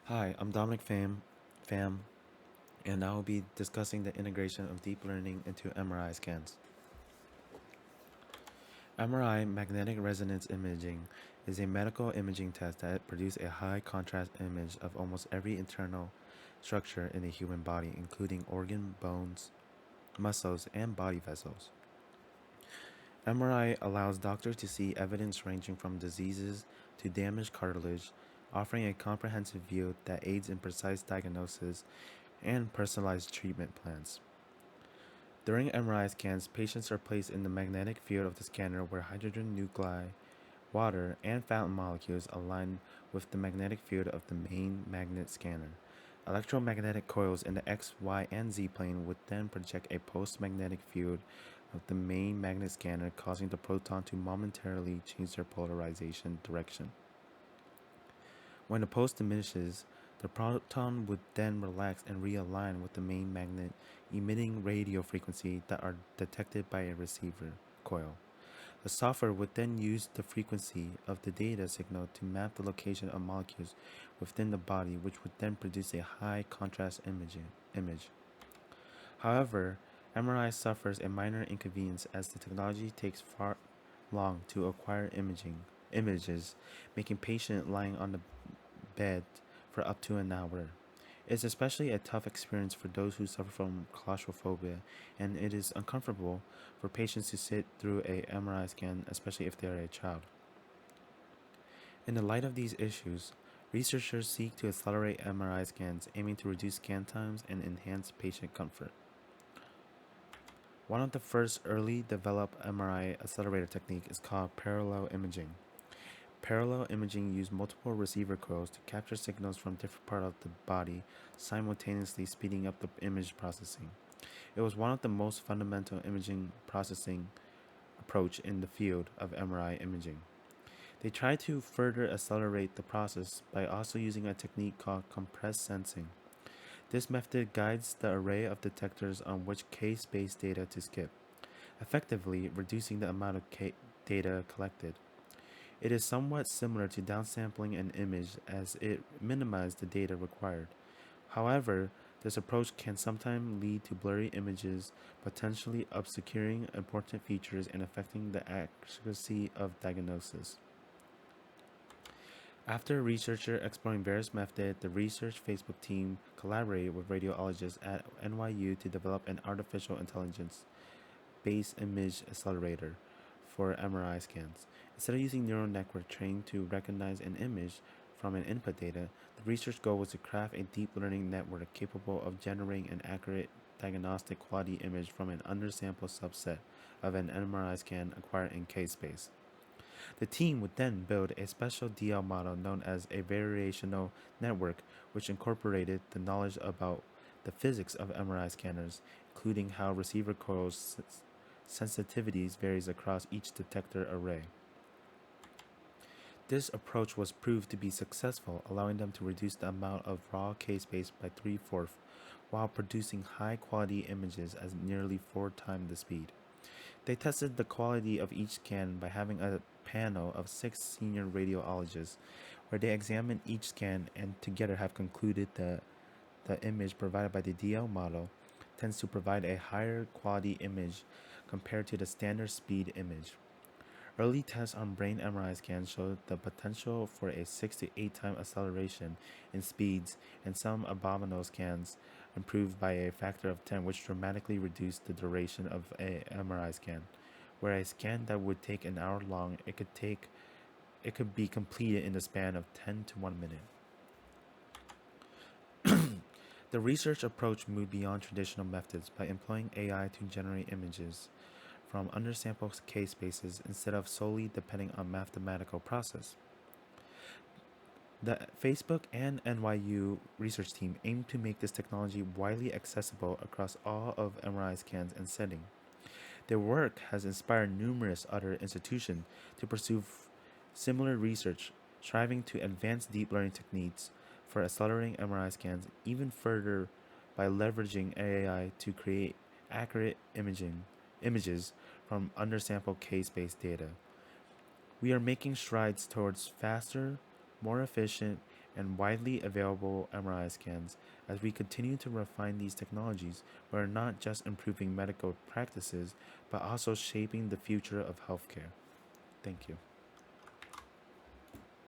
Hi, I'm Pham, and I will be discussing the integration of deep learning into MRI scans. MRI, magnetic resonance imaging, is a medical imaging test that produces a high contrast image of almost every internal structure in the human body, including organ, bones, muscles, and body vessels. MRI allows doctors to see evidence ranging from diseases to damaged cartilage, offering a comprehensive view that aids in precise diagnosis and personalized treatment plans. During MRI scans, patients are placed in the magnetic field of the scanner where hydrogen nuclei, water, and fat molecules align with the magnetic field of the main magnet scanner. Electromagnetic coils in the X, Y, and Z plane would then project a post-magnetic field of the main magnet scanner, causing the proton to momentarily change their polarization direction. When the pulse diminishes, the proton would then relax and realign with the main magnet, emitting radio frequencies that are detected by a receiver coil. The software would then use the frequency of the data signal to map the location of molecules within the body, which would then produce a high contrast image. However, MRI suffers a minor inconvenience as the technology takes far long to acquire images, making patient lying on the bed for up to an hour. It's especially a tough experience for those who suffer from claustrophobia, and it is uncomfortable for patients to sit through a MRI scan, especially if they are a child. In the light of these issues, researchers seek to accelerate MRI scans, aiming to reduce scan times and enhance patient comfort. One of the first early developed MRI accelerator technique is called parallel imaging. Parallel imaging used multiple receiver coils to capture signals from different parts of the body, simultaneously speeding up the image processing. It was one of the most fundamental imaging processing approach in the field of MRI imaging. They tried to further accelerate the process by also using a technique called compressed sensing. This method guides the array of detectors on which K-space data to skip, effectively reducing the amount of data collected. It is somewhat similar to downsampling an image as it minimizes the data required. However, this approach can sometimes lead to blurry images, potentially obscuring important features and affecting the accuracy of diagnosis. After researchers exploring various methods, the research Facebook team collaborated with radiologists at NYU to develop an artificial intelligence based image accelerator for MRI scans. Instead of using neural network trained to recognize an image from an input data, the research goal was to craft a deep learning network capable of generating an accurate diagnostic quality image from an undersampled subset of an MRI scan acquired in K-space. The team would then build a special DL model known as a variational network, which incorporated the knowledge about the physics of MRI scanners, including how receiver coils sensitivities varies across each detector array. This approach was proved to be successful, allowing them to reduce the amount of raw K-space by 3/4, while producing high-quality images at nearly 4 times the speed. They tested the quality of each scan by having a panel of 6 senior radiologists where they examined each scan and together have concluded that the image provided by the DL model tends to provide a higher quality image compared to the standard speed image. Early tests on brain MRI scans showed the potential for a 6 to 8 time acceleration in speeds, and some abdominal scans improved by a factor of 10, which dramatically reduced the duration of a MRI scan. Where a scan that would take an hour long, it could be completed in the span of 10 to 1 minute. The research approach moved beyond traditional methods by employing AI to generate images from undersampled K spaces instead of solely depending on mathematical process. The Facebook and NYU research team aim to make this technology widely accessible across all of MRI scans and settings. Their work has inspired numerous other institutions to pursue similar research, striving to advance deep learning techniques for accelerating MRI scans even further by leveraging AI to create accurate images from undersampled K-space data. We are making strides towards faster, more efficient, and widely available MRI scans. As we continue to refine these technologies, we're not just improving medical practices, but also shaping the future of healthcare. Thank you.